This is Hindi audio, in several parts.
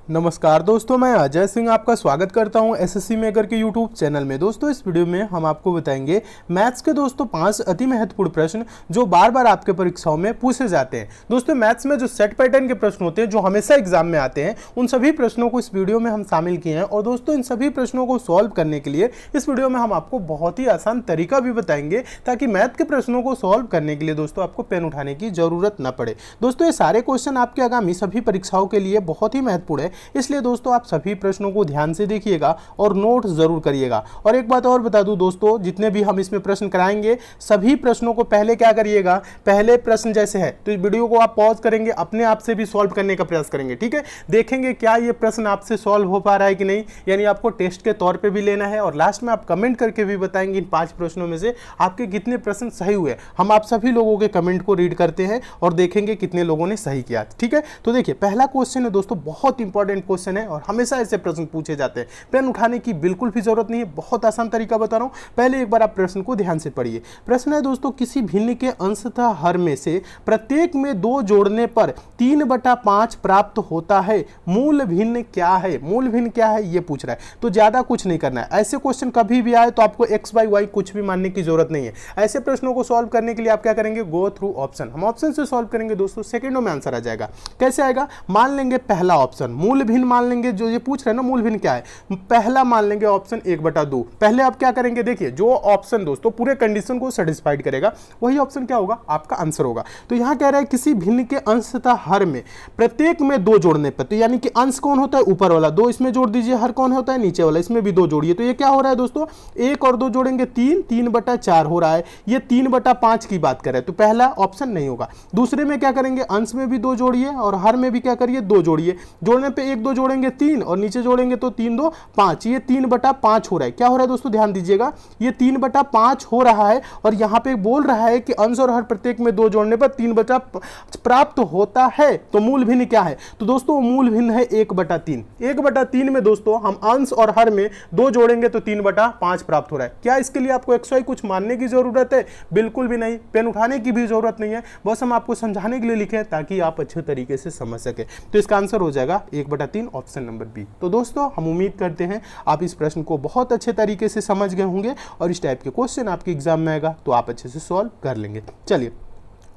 नमस्कार दोस्तों, मैं अजय सिंह आपका स्वागत करता हूं एसएससी मेकर के यूट्यूब चैनल में। दोस्तों इस वीडियो में हम आपको बताएंगे मैथ्स के दोस्तों 5 अति महत्वपूर्ण प्रश्न जो बार बार आपके परीक्षाओं में पूछे जाते हैं। दोस्तों मैथ्स में जो सेट पैटर्न के प्रश्न होते हैं जो हमेशा एग्जाम में आते हैं, उन सभी प्रश्नों को इस वीडियो में हम शामिल किए हैं। और दोस्तों इन सभी प्रश्नों को सॉल्व करने के लिए इस वीडियो में हम आपको बहुत ही आसान तरीका भी बताएंगे, ताकि मैथ के प्रश्नों को सॉल्व करने के लिए दोस्तों आपको पेन उठाने की जरूरत न पड़े। दोस्तों ये सारे क्वेश्चन आपके आगामी सभी परीक्षाओं के लिए बहुत ही महत्वपूर्ण है, इसलिए दोस्तों आप सभी प्रश्नों को ध्यान से देखिएगा और नोट जरूर करिएगा। और एक बात और बता दूं दोस्तों, जितने भी हम इसमें प्रश्न कराएंगे सभी प्रश्नों को पहले क्या करिएगा, पहले प्रश्न जैसे है तो इस वीडियो को आप पॉज करेंगे, अपने आप से भी सॉल्व करने का प्रयास करेंगे। ठीक है, देखेंगे क्या ये प्रश्न आपसे सॉल्व हो पा रहा है कि नहीं, यानी आपको टेस्ट के तौर पे भी लेना है। और लास्ट में आप कमेंट करके भी बताएंगे इन 5 प्रश्नों में से आपके कितने प्रश्न सही हुए। हम आप सभी लोगों के कमेंट को रीड करते हैं और देखेंगे कितने लोगों ने सही किया। ठीक है, तो देखिए पहला क्वेश्चन है दोस्तों, बहुत इंपॉर्टेंट क्वेश्चन है और हमेशा ऐसे प्रश्न पूछे जाते हैं। पेन उठाने की बिल्कुल भी जरूरत नहीं है, बहुत आसान तरीका बता रहा हूं। पहले एक बार आप प्रश्न को ध्यान से पढ़िए। प्रश्न है दोस्तों, किसी भिन्न के अंशतः हर में से प्रत्येक में 2 जोड़ने पर 3/5 प्राप्त होता है, मूल भिन्न क्या है। मूल भिन्न क्या है ये पूछ रहा है, तो ज्यादा कुछ नहीं करना है। ऐसे क्वेश्चन कभी भी आए तो आपको x/y कुछ भी मानने की जरूरत नहीं है। ऐसे प्रश्नों को सॉल्व करने के लिए आप क्या करेंगे, गो थ्रू ऑप्शन। हम ऑप्शन से सॉल्व करेंगे दोस्तों, सेकंडों में आंसर आ जाएगा। कैसे आएगा, मान लेंगे पहला ऑप्शन मूल भिन्न मान लेंगे, जो ये पूछ रहे हैं ना मूल भिन्न क्या है, पहला मान लेंगे ऑप्शन 1/2। पहले आप क्या करेंगे, देखिए जो ऑप्शन दोस्तों पूरे कंडीशन को सेटिस्फाइड करेगा वही ऑप्शन क्या होगा, आपका आंसर होगा। तो यहां कह रहा है किसी भिन्न के अंशतः हर में प्रत्येक में 2 जोड़ने पर, तो यानी कि अंश कौन होता है, ऊपर वाला 2 इसमें जोड़ दीजिए, हर कौन होता है, नीचे वाला, इसमें भी 2 जोड़िए। तो ये क्या हो रहा है दोस्तों, 1 और 2 जोड़ेंगे 3, 3/4 हो रहा है। ये 3/5 की बात कर रहे हैं, तो पहला ऑप्शन नहीं होगा। दूसरे में क्या करेंगे, अंश में भी 2 जोड़िए और हर में भी क्या करिए, 2 जोड़िए। जोड़ने पे 1 2 जोड़ेंगे 3 और नीचे जोड़ेंगे तो 3 2 5, ये 3/5 हो रहा है। क्या हो रहा है दोस्तों, ध्यान दीजिएगा, ये 3/5 हो रहा है। और यहां पे बोल रहा है कि अंश और हर प्रत्येक में 2 जोड़ने पर 3/5 प्राप्त होता है, तो मूल भिन्न क्या है। तो दोस्तों मूल भिन्न है 1/3। 1/3 में दोस्तों हम अंश और हर में 2 जोड़ेंगे तो 3/5 प्राप्त हो रहा है। क्या इसके लिए आपको xy कुछ मानने की जरूरत है, बिल्कुल भी नहीं। पेन उठाने की भी जरूरत नहीं है, बस हम आपको समझाने के लिए लिखे हैं ताकि आप अच्छे तरीके से समझ सके। तो इसका आंसर हो जाएगा 1/3, ऑप्शन नंबर बी। तो दोस्तों हम उम्मीद करते हैं आप इस प्रश्न को बहुत अच्छे तरीके से समझ गए होंगे और इस टाइप के क्वेश्चन आपके एग्जाम में आएगा तो आप अच्छे से सॉल्व कर लेंगे। चलिए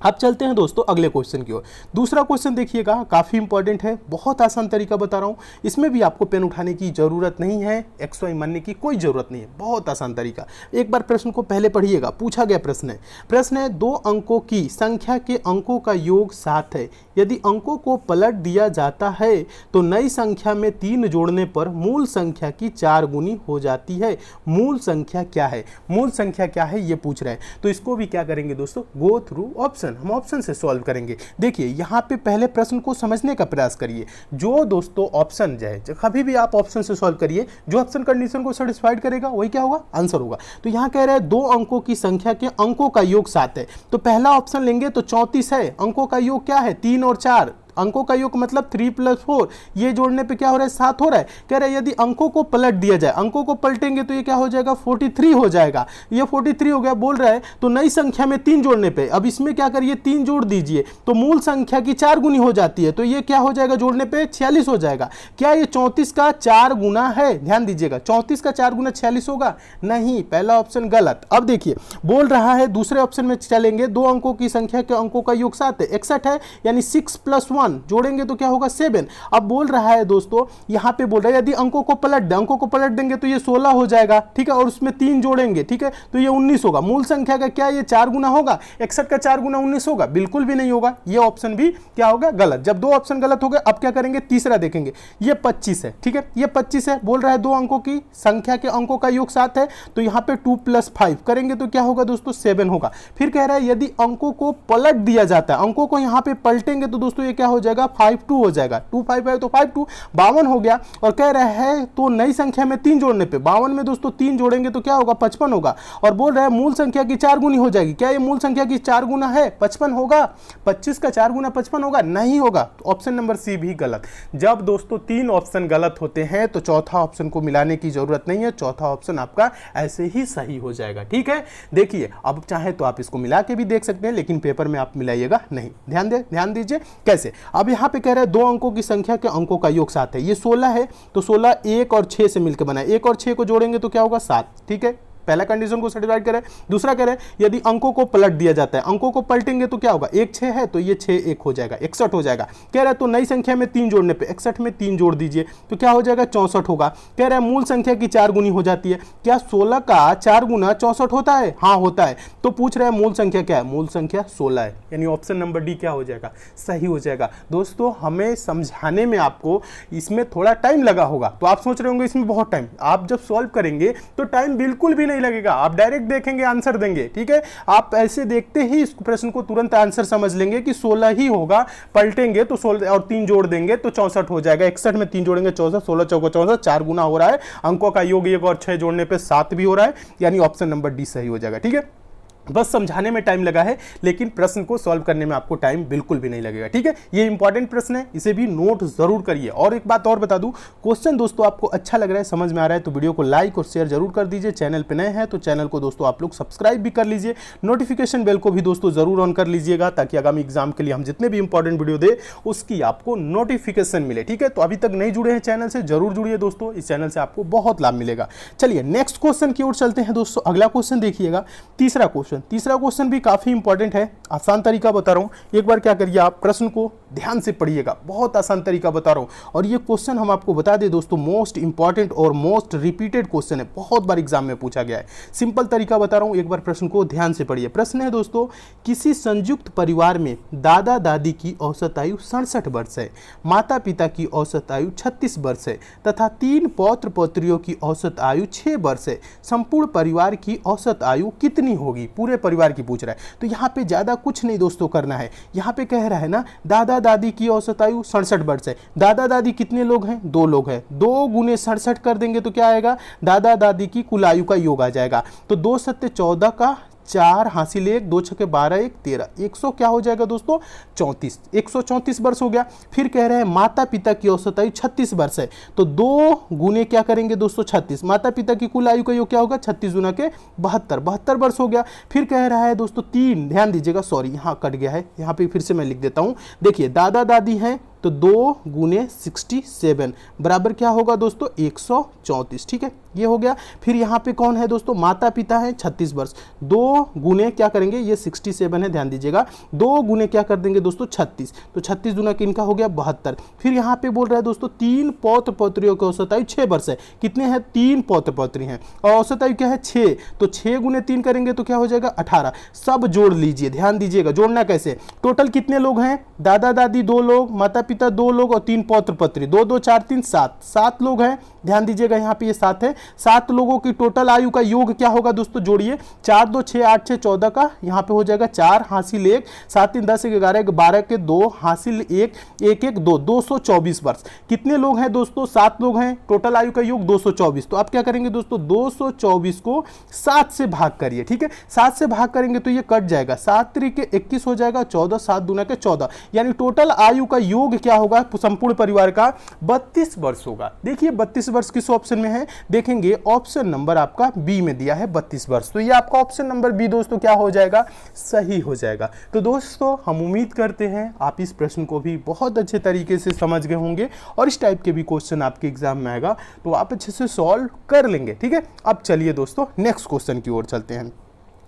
अब चलते हैं दोस्तों अगले क्वेश्चन की ओर। दूसरा क्वेश्चन देखिएगा, काफी इंपॉर्टेंट है, बहुत आसान तरीका बता रहा हूं। इसमें भी आपको पेन उठाने की जरूरत नहीं है, xy मानने की कोई जरूरत नहीं है, बहुत आसान तरीका। एक बार प्रश्न को पहले पढ़िएगा। पूछा गया प्रश्न है 2 अंकों की संख्या के अंकों का योग 7 है। यदि अंकों को पलट दिया जाता है तो नई संख्या में 3 जोड़ने पर मूल संख्या की 4 गुनी हो जाती है। मूल संख्या क्या है, मूल संख्या क्या है ये पूछ रहे हैं। तो इसको भी क्या करेंगे दोस्तों, गो थ्रू ऑप्शन। हम ऑप्शन से सॉल्व करेंगे। देखिए यहां पे पहले प्रश्न को समझने का प्रयास करिए। जो दोस्तों ऑप्शन जो है, कभी भी आप ऑप्शन से सॉल्व करिए, जो ऑप्शन कंडीशन को सेटिस्फाइड करेगा वही क्या होगा, आंसर होगा। तो यहां कह रहे हैं 2 अंकों की संख्या के अंकों का योग 7 है। तो पहला ऑप्शन लेंगे तो 34 है। अंकों का योग क्या है, 3 और 4। अंकों का योग मतलब 3 + 4, ये जोड़ने पे क्या हो रहा है, 7 हो रहा है। कह रहे हैं यदि अंकों को पलट दिया जाए, अंकों को पलटेंगे तो ये क्या हो जाएगा, 43 हो जाएगा। ये 43 हो गया। बोल रहा है तो नई संख्या में 3 जोड़ने पे, अब इसमें क्या करिए, 3 जोड़ दीजिए तो मूल संख्या की 4 गुनी हो जाती है। तो ये क्या हो जाएगा, जोड़ने पे 46 हो जाएगा। क्या ये 34 का 4 गुना है, ध्यान दीजिएगा, 34 का 4 गुना 46 होगा, नहीं, पहला ऑप्शन गलत। अब देखिए बोल रहा है दूसरे ऑप्शन में चलेंगे, 2 अंकों की संख्या के अंकों का योग 7 है, 61 है, यानी 6 + 1 जोड़ेंगे तो क्या होगा, 7। अब बोल रहा है दोस्तों, यहां पे बोल रहा है यदि अंकों को पलट दें, अंकों को पलट देंगे तो ये 16 हो जाएगा। ठीक है, और उसमें 3 जोड़ेंगे, ठीक है, तो ये 19 होगा। मूल संख्या का क्या ये 4 गुना होगा, 61 का 4 गुना 19 होगा, बिल्कुल भी नहीं होगा। ये ऑप्शन भी क्या होगा, गलत। जब 2 ऑप्शन गलत हो गए, अब क्या करेंगे, तीसरा देखेंगे। ये 25 है, ठीक है, ये 25 है। बोल रहा है 2 अंकों की संख्या के अंकों का योग 7 है, तो यहां पे 2 + 5 करेंगे तो क्या होगा दोस्तों, 7 होगा। फिर कह रहा है यदि अंकों को पलट दिया जाता है, अंकों को यहां पे पलटेंगे तो दोस्तों ये क्या हो जाएगा, 52 हो जाएगा। 2 5 है तो 52, 52 हो गया। और कह रहा है तो नई संख्या में 3 जोड़ने पे, 52 में दोस्तों 3 जोड़ेंगे तो क्या होगा, 55 होगा। और बोल रहा है मूल संख्या की 4 गुनी हो जाएगी। क्या ये मूल संख्या की 4 गुना है, 55 होगा। 25 का 4 गुना 55 होगा, नहीं होगा। तो ऑप्शन नंबर सी भी गलत। जब दोस्तों 3 ऑप्शन गलत होते हैं तो चौथा ऑप्शन को मिलाने की जरूरत नहीं है, चौथा ऑप्शन आपका ऐसे ही सही हो जाएगा। ठीक है, देखिए अब चाहे तो आप इसको मिला के भी देख सकते हैं, लेकिन पेपर में आप मिलाइएगा नहीं। ध्यान दीजिए कैसे। अब यहाँ पे कह रहा है दो अंकों की संख्या के अंकों का योग 7 है, ये 16 है, तो 16 1 और 6 से मिलकर बना है, 1 और 6 को जोड़ेंगे तो क्या होगा 7, ठीक है। पहला कंडीशन को सेटिस्फाइड करें। दूसरा कह रहे हैं यदि अंकों को पलट दिया जाता है, अंकों को पलटेंगे तो क्या होगा, 1 6 है तो ये 6 1 हो जाएगा, 61 हो जाएगा। कह रहा है तो नई संख्या में 3 जोड़ने पे 61 में 3 जोड़ दीजिए तो क्या हो जाएगा 64 होगा। कह रहा है मूल संख्या की 4 गुनी हो जाती है, क्या 16 का 4 गुना 64 होता है, हाँ होता है। तो पूछ रहा है मूल संख्या क्या है, मूल संख्या 16 है, यानी ऑप्शन नंबर डी क्या हो जाएगा, सही हो जाएगा। दोस्तों हमें समझाने में आपको इसमें थोड़ा टाइम लगा होगा, तो आप सोच रहे होंगे इसमें बहुत टाइम, आप जब सॉल्व करेंगे तो टाइम बिल्कुल भी नहीं लगेगा, आप डायरेक्ट देखेंगे आंसर देंगे, ठीक है। आप ऐसे देखते ही इस प्रश्न को तुरंत आंसर समझ लेंगे कि 16 ही होगा, पलटेंगे तो 16 और 3 जोड़ देंगे तो 64 हो जाएगा, 61 में 3 जोड़ेंगे 64, 16 चौको 64, 4 गुना हो रहा है, अंकों का योग 1 और 6 जोड़ने पे 7 भी हो रहा है, यानी ऑप्शन नंबर डी सही हो जाएगा, ठीक है। बस समझाने में टाइम लगा है, लेकिन प्रश्न को सॉल्व करने में आपको टाइम बिल्कुल भी नहीं लगेगा, ठीक है। ये इंपॉर्टेंट प्रश्न है, इसे भी नोट जरूर करिए। और एक बात और बता दूं, क्वेश्चन दोस्तों आपको अच्छा लग रहा है, समझ में आ रहा है तो वीडियो को लाइक और शेयर जरूर कर दीजिए। चैनल पे नए हैं तो चैनल को दोस्तों आप लोग सब्सक्राइब भी कर लीजिए, नोटिफिकेशन बेल को भी दोस्तों जरूर ऑन कर लीजिएगा, ताकि आगामी एग्जाम के लिए हम जितने भी इंपॉर्टेंट वीडियो दे उसकी आपको नोटिफिकेशन मिले, ठीक है। तो अभी तक नहीं जुड़े हैं चैनल से जरूर जुड़िए दोस्तों, इस चैनल से आपको बहुत लाभ मिलेगा। चलिए नेक्स्ट क्वेश्चन की ओर चलते हैं दोस्तों। अगला क्वेश्चन देखिएगा, तीसरा क्वेश्चन भी काफी इंपॉर्टेंट है, आसान तरीका बता रहा हूं, एक बार क्या करिए आप प्रश्न को ध्यान से पढ़िएगा, बहुत आसान तरीका बता रहा हूं। और ये क्वेश्चन हम आपको बता दें दोस्तों, मोस्ट इंपॉर्टेंट और मोस्ट रिपीटेड क्वेश्चन है, बहुत बार एग्जाम में पूछा गया है। सिंपल तरीका बता रहा हूं, एक बार प्रश्न को ध्यान से पढ़िए। प्रश्न है दोस्तों, किसी संयुक्त परिवार में दादा दादी की औसत आयु 67 वर्ष है, माता पिता की औसत आयु 36 वर्ष है तथा 3 पौत्र पौत्रियों की औसत आयु 6 वर्ष है। संपूर्ण परिवार की औसत आयु कितनी होगी, पूरे परिवार की पूछ रहा है। तो यहाँ पे ज्यादा कुछ नहीं दोस्तों करना है, यहाँ पे कह रहा है ना दादा दादी की औसत आयु 67 वर्ष है। दादा दादी कितने लोग हैं, 2 लोग हैं, 2 गुने 67 कर देंगे तो क्या आएगा, दादा दादी की कुल आयु का योग आ जाएगा। तो 2 सत्ते 14 का 4 हासिल 1, 2 छके 12 1 13, 100 क्या हो जाएगा दोस्तों 34, 134 वर्ष हो गया। फिर कह रहे हैं माता पिता की औसत आयु 36 वर्ष है, तो 2 गुने क्या करेंगे दोस्तों 36, माता पिता की कुल आयु का योग क्या होगा 36 गुना के 72 वर्ष हो गया। फिर कह रहा है दोस्तों 3, ध्यान दीजिएगा, सॉरी यहाँ कट गया है, यहाँ पे फिर से मैं लिख देता हूँ। देखिए दादा दादी हैं तो 2 गुने 67 बराबर क्या होगा दोस्तों 134, ठीक है, ये हो गया। फिर यहाँ पे कौन है दोस्तों, माता पिता है 36 वर्ष, 2 गुने क्या करेंगे, ये 67 है, ध्यान दीजिएगा, 2 गुने क्या कर देंगे दोस्तों 36, तो 36 गुना किनका हो गया 72। फिर यहाँ पे बोल रहा है दोस्तों 3 पौत्र पौत्रियों की औसत आयु 6 वर्ष है, कितने हैं 3 पौत्र पौत्री हैं और औसत आयु क्या है 6, तो 6 गुने 3 करेंगे तो क्या हो जाएगा 18। सब जोड़ लीजिए, ध्यान दीजिएगा जोड़ना कैसे, टोटल कितने लोग हैं, दादा दादी 2 लोग, माता पिता 2 लोग और 3 पौत्र पौत्री, 2 2 4 3 7 लोग हैं। ध्यान दीजिएगा यहाँ पे ये 7 है, 7 लोगों की टोटल आयु का योग क्या होगा दोस्तों, जोड़िए 4 2 6 8 6 14 का यहाँ पे हो जाएगा 4 हासिल 1, 7 3 10 11 12 के 2 हासिल 1 1 1 2, 224 वर्ष। कितने लोग हैं दोस्तों, 7 लोग हैं, टोटल आयु का योग 224। तो आप क्या करेंगे दोस्तों 224 को 7 से भाग करिए, ठीक है, 7 से भाग करेंगे तो ये कट जाएगा, 7 3 21 हो जाएगा, 14 7 दूना के 14, यानी टोटल आयु का योग क्या होगा संपूर्ण परिवार का 32 वर्ष होगा। देखिए 32 वर्ष किस ऑप्शन में है, देखेंगे ऑप्शन नंबर आपका बी में दिया है 32 वर्ष, तो ये आपका ऑप्शन नंबर बी दोस्तों क्या हो जाएगा, सही हो जाएगा। तो दोस्तों हम उम्मीद करते हैं आप इस प्रश्न को भी बहुत अच्छे तरीके से समझ गए होंगे और इस टाइप के भी क्वेश्चन आपके एग्जाम में आएगा तो आप अच्छे से सॉल्व कर लेंगे, ठीक है। अब चलिए दोस्तों नेक्स्ट क्वेश्चन की ओर चलते हैं।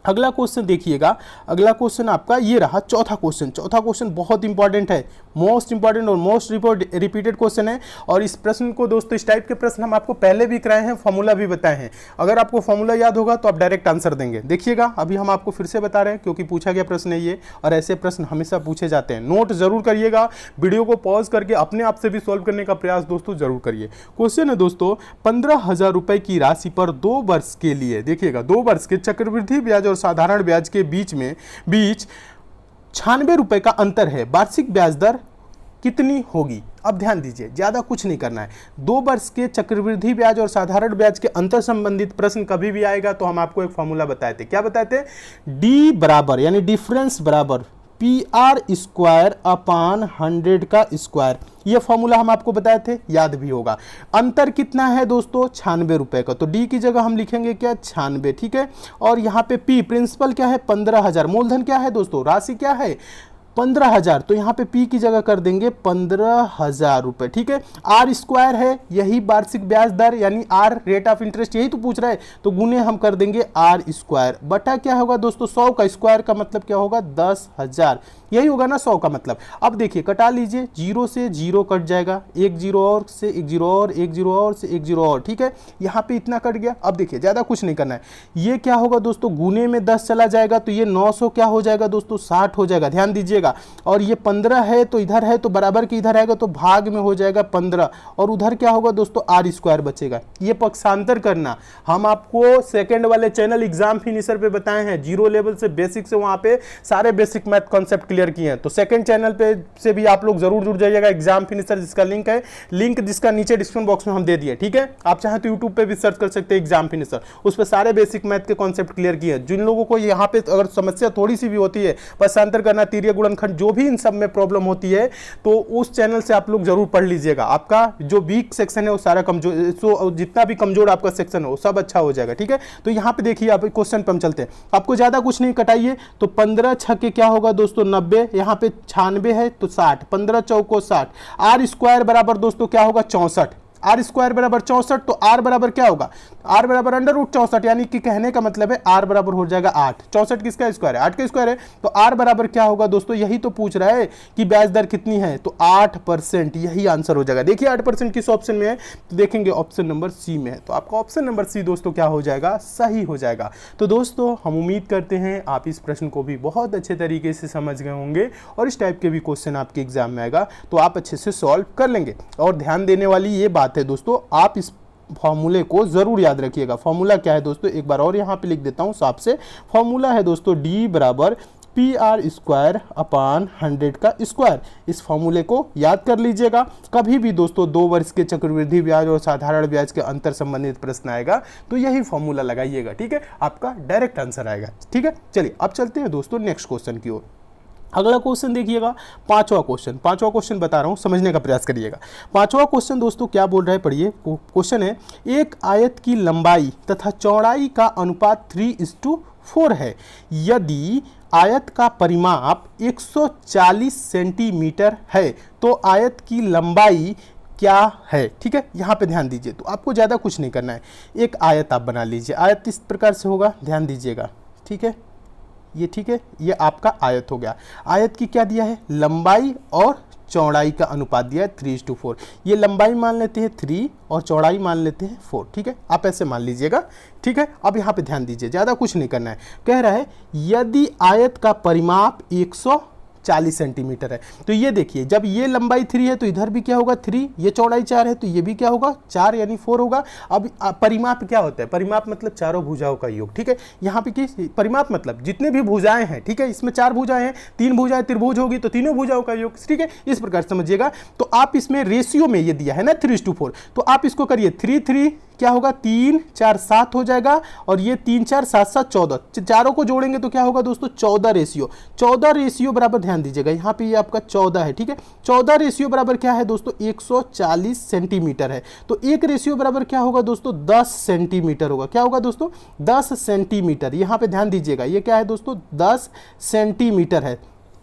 अगला क्वेश्चन देखिएगा, अगला क्वेश्चन आपका ये रहा चौथा क्वेश्चन बहुत इंपॉर्टेंट है, मोस्ट इंपॉर्टेंट और मोस्ट रिपीटेड क्वेश्चन है। और इस प्रश्न को दोस्तों, इस टाइप के प्रश्न हम आपको पहले भी कराए हैं, फॉर्मूला भी बताए हैं, अगर आपको फॉर्मूला याद होगा तो आप डायरेक्ट आंसर देंगे। देखिएगा अभी हम आपको फिर से बता रहे हैं क्योंकि पूछा गया प्रश्न है ये, और ऐसे प्रश्न हमेशा पूछे जाते हैं। नोट जरूर करिएगा, वीडियो को पॉज करके अपने आप से भी सॉल्व करने का प्रयास दोस्तों जरूर करिए। क्वेश्चन है दोस्तों 15,000 रुपए की राशि पर 2 वर्ष के लिए, देखिएगा 2 वर्ष के चक्रवृद्धि ब्याज और साधारण ब्याज के बीच 96 रुपए का अंतर है, वार्षिक ब्याज दर कितनी होगी। अब ध्यान दीजिए, ज्यादा कुछ नहीं करना है, 2 वर्ष के चक्रवृद्धि ब्याज और साधारण ब्याज के अंतर संबंधित प्रश्न कभी भी आएगा तो हम आपको एक फॉर्मूला बताए थे, क्या बताए थे, डी बराबर यानी डिफरेंस बराबर PR² अपान 100 का स्क्वायर, ये फॉर्मूला हम आपको बताए थे, याद भी होगा। अंतर कितना है दोस्तों 96 रुपए का, तो डी की जगह हम लिखेंगे क्या 96, ठीक है। और यहाँ पे P प्रिंसिपल क्या है 15,000, मूलधन क्या है दोस्तों, राशि क्या है 15,000, तो यहाँ पे P की जगह कर देंगे 15,000 रुपए, ठीक है। आर स्क्वायर है, यही वार्षिक ब्याज दर यानी आर रेट ऑफ इंटरेस्ट, यही तो पूछ रहा है, तो गुने हम कर देंगे आर स्क्वायर बटा क्या होगा दोस्तों 100 का स्क्वायर का मतलब क्या होगा 10,000, यही होगा ना 100 का मतलब। अब देखिए कटा लीजिए, 0 से 0 कट जाएगा, एक 0 और से एक 0 और, एक 0 और से एक 0 और, ठीक है। यहाँ पे इतना कट गया। अब देखिए ज़्यादा कुछ नहीं करना है, ये क्या होगा दोस्तों गुने में 10 चला जाएगा तो ये 900 क्या हो जाएगा दोस्तों 60 हो जाएगा, ध्यान दीजिएगा। और ये 15 है तो इधर है तो बराबर के इधर आएगा तो भाग में हो जाएगा 15, और उधर क्या होगा दोस्तों आर स्क्वायर बचेगा। ये पक्षांतर करना हम आपको सेकंड वाले चैनल एग्जाम फिनिशर पे बताए हैं, जीरो लेवल से बेसिक से वहाँ पे सारे बेसिक मैथ कॉन्सेप्ट क्लियर किए हैं। तो सेकंड चैनल पे से भी आप लोग जरूर जुड़ जाइएगा, एग्जाम फिनिशर जिसका लिंक है, लिंक जिसका नीचे डिस्क्रिप्शन बॉक्स में हम दे दिए, ठीक है। आप चाहे तो यूट्यूब पे भी सर्च कर सकते हैं एग्जाम फिनिशर, उस पर सारे बेसिक मैथ के कॉन्सेप्ट क्लियर किए हैं। जिन लोगों को यहाँ पे अगर समस्या थोड़ी सी भी होती है, पक्षांतर करना, तीर्य गुणनखंड, जो भी इन सब में प्रॉब्लम होती है, तो उस चैनल से आप लोग जरूर पढ़ लीजिएगा। आपका जो वीक सेक्शन है वो सारा कमजोर, तो जितना भी कमजोर आपका सेक्शन हो सब अच्छा हो जाएगा, ठीक है। तो यहाँ पे देखिए आप क्वेश्चन पे हम चलते हैं, आपको ज्यादा कुछ नहीं कटाइए, तो 15 छक्के क्या होगा दोस्तों 90, यहाँ पे 96 है तो 60, 15 चौको 60, आर स्क्वायर बराबर दोस्तों क्या होगा 64, आर स्क्वायर बराबर 64, तो आर बराबर क्या होगा, आर बराबर अंडर रूट 64, यानी कि कहने का मतलब है आर बराबर हो जाएगा 8, 64 किसका स्क्वायर है 8 का स्क्वायर है, तो आर बराबर क्या होगा दोस्तों, यही तो पूछ रहा है कि ब्याज दर कितनी है, तो 8%, यही आंसर हो जाएगा। देखिए 8% किस ऑप्शन में है, तो देखेंगे ऑप्शन नंबर सी में है, तो आपका ऑप्शन नंबर सी दोस्तों क्या हो जाएगा, सही हो जाएगा। तो दोस्तों हम उम्मीद करते हैं आप इस प्रश्न को भी बहुत अच्छे तरीके से समझ गए होंगे, और इस टाइप के भी क्वेश्चन आपके एग्जाम में आएगा तो आप अच्छे से सॉल्व कर लेंगे। और ध्यान देने वाली ये बात है दोस्तों, आप इस फॉर्मूले को जरूर याद रखिएगा। फॉर्मूला क्या है दोस्तों, एक बार और यहाँ पे लिख देता हूँ साफ से, फॉर्मूला है दोस्तों डी बराबर पी आर स्क्वायर अपान 100 का स्क्वायर। इस फॉर्मूले को याद कर लीजिएगा। कभी भी दोस्तों 2 वर्ष के चक्रवृद्धि ब्याज और साधारण ब्याज के अंतर संबंधित प्रश्न आएगा तो यही फॉर्मूला लगाइएगा, ठीक है, आपका डायरेक्ट आंसर आएगा, ठीक है। चलिए अब चलते हैं दोस्तों नेक्स्ट क्वेश्चन की ओर। अगला क्वेश्चन देखिएगा, पांचवा क्वेश्चन बता रहा हूं, समझने का प्रयास करिएगा। पांचवा क्वेश्चन दोस्तों क्या बोल रहा है, पढ़िए। क्वेश्चन है, एक आयत की लंबाई तथा चौड़ाई का अनुपात 3:4 है। यदि आयत का परिमाप 140 सेंटीमीटर है तो आयत की लंबाई क्या है, ठीक है। यहाँ पे ध्यान दीजिए, तो आपको ज़्यादा कुछ नहीं करना है, एक आयत आप बना लीजिए। आयत इस प्रकार से होगा, ध्यान दीजिएगा, ठीक है, ये ठीक है, ये आपका आयत हो गया। आयत की क्या दिया है, लंबाई और चौड़ाई का अनुपात दिया है 3:4। ये लंबाई मान लेते हैं 3 और चौड़ाई मान लेते हैं 4, ठीक है, आप ऐसे मान लीजिएगा, ठीक है। अब यहाँ पे ध्यान दीजिए, ज़्यादा कुछ नहीं करना है। कह रहा है यदि आयत का परिमाप 140 सेंटीमीटर है, तो ये देखिए जब ये लंबाई 3 है तो इधर भी क्या होगा 3, ये चौड़ाई 4 है तो ये भी क्या होगा 4 यानी 4 होगा। अब परिमाप क्या होता है, परिमाप मतलब चारों भुजाओं का योग, ठीक है। यहाँ पे की परिमाप मतलब जितने भी भुजाएं हैं, ठीक है, इसमें 4 भुजाएं हैं, 3 भुजाएं त्रिभुज होगी तो तीनों भुजाओं का योग, ठीक है, इस प्रकार समझिएगा। तो आप इसमें रेशियो में ये दिया है ना 3:4, तो आप इसको करिए 3 क्या होगा 3 4 7 हो जाएगा, और ये 3 4 7 7 14, चारों को जोड़ेंगे तो क्या होगा दोस्तों 14 रेशियो। 14 रेशियो बराबर, ध्यान दीजिएगा यहाँ पे ये आपका 14 है, ठीक है। 14 रेशियो बराबर क्या है दोस्तों 140 सेंटीमीटर है, तो एक रेशियो बराबर क्या होगा दोस्तों 10 सेंटीमीटर होगा। क्या होगा दोस्तों 10 सेंटीमीटर, यहाँ पे ध्यान दीजिएगा, ये क्या है दोस्तों 10 सेंटीमीटर है,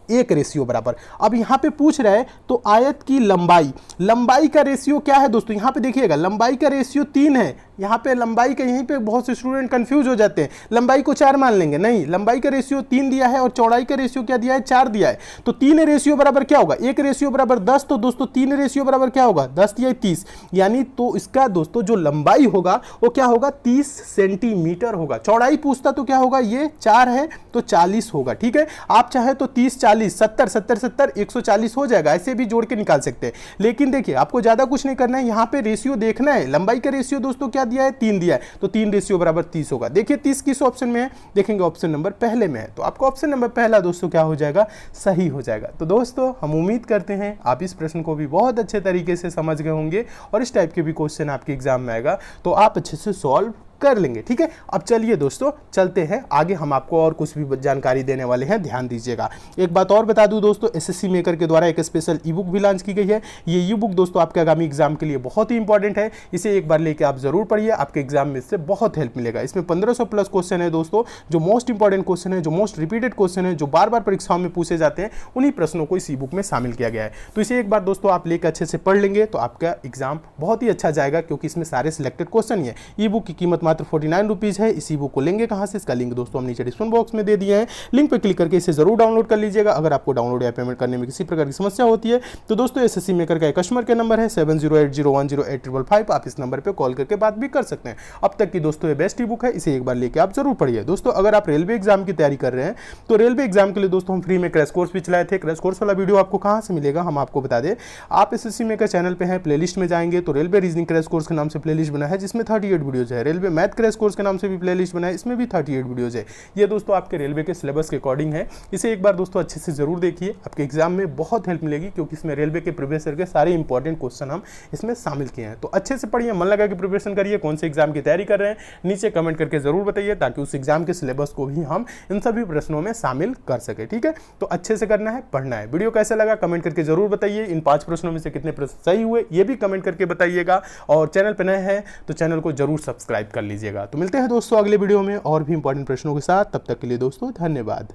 एक रेशियो बराबर। अब यहाँ पे पूछ रहा है तो आयत की लंबाई का रेशियो क्या है दोस्तों, यहाँ पे देखिएगा लंबाई का रेशियो 3 है। यहाँ पे लंबाई का, यहीं पे बहुत से स्टूडेंट कंफ्यूज हो जाते हैं, लंबाई को 4 मान लेंगे, नहीं, लंबाई का रेशियो 3 दिया है और चौड़ाई का रेशियो क्या दिया है 4 दिया है। तो 3 रेशियो बराबर क्या होगा, एक रेशियो बराबर 10, तो दोस्तों 3 रेशियो बराबर क्या होगा 10 दिया 30, यानी तो इसका दोस्तों जो लंबाई होगा वो क्या होगा 30 सेंटीमीटर होगा। चौड़ाई पूछता तो क्या होगा, ये 4 है तो 40 होगा, ठीक है। आप चाहे तो 30 40 70 70 70 140 हो जाएगा, ऐसे भी जोड़ के निकाल सकते हैं। लेकिन देखिए आपको ज्यादा कुछ नहीं करना है, यहाँ पे रेशियो देखना है। लंबाई का रेशियो दोस्तों क्या दिया है 3 दिया है, तो 3 रेशियो बराबर 30 होगा। देखिए 30 किस ऑप्शन में है, देखेंगे ऑप्शन नंबर पहले में है, तो आपका ऑप्शन नंबर पहला दोस्तों क्या हो जाएगा, सही हो जाएगा। तो दोस्तों हम उम्मीद करते हैं आप इस प्रश्न को भी बहुत अच्छे तरीके से समझ गए होंगे, और इस टाइप के भी क्वेश्चन आपके एग्जाम में आएगा तो आप अच्छे से सॉल्व कर लेंगे। ठीक है, अब चलिए दोस्तों चलते हैं आगे, हम आपको और कुछ भी जानकारी देने वाले हैं, ध्यान दीजिएगा। एक बात और बता दूं दोस्तों, एसएससी मेकर के द्वारा एक स्पेशल ई बुक भी लॉन्च की गई है। ये ई बुक दोस्तों आपके आगामी एग्जाम के लिए बहुत ही इंपॉर्टेंट है, इसे एक बार लेके आप जरूर पढ़िए, आपके एग्जाम में इससे बहुत हेल्प मिलेगा। इसमें 1500 प्लस क्वेश्चन है दोस्तों, जो मोस्ट इंपॉर्टेंट क्वेश्चन है, जो मोस्ट रिपीटेड क्वेश्चन है, जो बार बार परीक्षाओं में पूछे जाते हैं, उन्हीं प्रश्नों को इस ई बुक में शामिल किया गया है। तो इसे एक बार दोस्तों आप लेकर अच्छे से पढ़ लेंगे तो आपका एग्जाम बहुत ही अच्छा जाएगा, क्योंकि इसमें सारे सिलेक्टेड क्वेश्चन ही है। ई बुक की कीमत मात्र 49 रुपीज है। इसी बुक को लेंगे कहां से, इसका लिंक दोस्तों हम नीचे डिस्क्रिप्शन बॉक्स में दे दिए हैं, लिंक पे क्लिक करके इसे जरूर डाउनलोड कर लीजिएगा। अगर आपको डाउनलोड या पेमेंट करने में किसी प्रकार की समस्या होती है तो दोस्तों एसएससी मेकर का कस्टमर केयर नंबर है 7080108555, आप इस नंबर पे कॉल करके बात भी कर सकते हैं। अब तक की दोस्तों ये बेस्ट ई बुक है, इसे एक बार लेके आप जरूर पढ़िए। दोस्तों अगर आप रेलवे एग्जाम की तैयारी कर रहे हैं तो रेलवे एग्जाम के लिए दोस्तों हम फ्री में क्रैश कोर्स भी चलाए थे। क्रैश कोर्स वाला वीडियो आपको कहां से मिलेगा हम आपको बता दें, आप एसएससी मेकर चैनल पे हैं, प्लेलिस्ट में जाएंगे तो रेलवे रीजनिंग क्रैश कोर्स के नाम से प्लेलिस्ट बना है जिसमें 38 वीडियोज है। रेलवे मैथ क्रैश कोर्स के नाम से भी प्लेलिस्ट बना है, इसमें भी 38 वीडियोज है। ये दोस्तों आपके रेलवे के सिलेबस के अकॉर्डिंग है, इसे एक बार दोस्तों अच्छे से जरूर देखिए, आपके एग्जाम में बहुत हेल्प मिलेगी, क्योंकि इसमें रेलवे के प्रीवियस ईयर के सारे इंपॉर्टेंट क्वेश्चन हम इसमें शामिल किए हैं। तो अच्छे से पढ़िए, मन लगा के प्रिपरेशन करिए। कौन से एग्जाम की तैयारी कर रहे हैं नीचे कमेंट करके जरूर बताइए, ताकि उस एग्जाम के सिलेबस को भी हम इन सभी प्रश्नों में शामिल कर सके। ठीक है, तो अच्छे से करना है, पढ़ना है। वीडियो कैसा लगा कमेंट करके जरूर बताइए। इन 5 प्रश्नों में से कितने प्रश्न सही हुए ये भी कमेंट करके बताइएगा, और चैनल पर नए हैं तो चैनल को जरूर सब्सक्राइब कर लीजिएगा। तो मिलते हैं दोस्तों अगले वीडियो में और भी इंपॉर्टेंट प्रश्नों के साथ, तब तक के लिए दोस्तों धन्यवाद।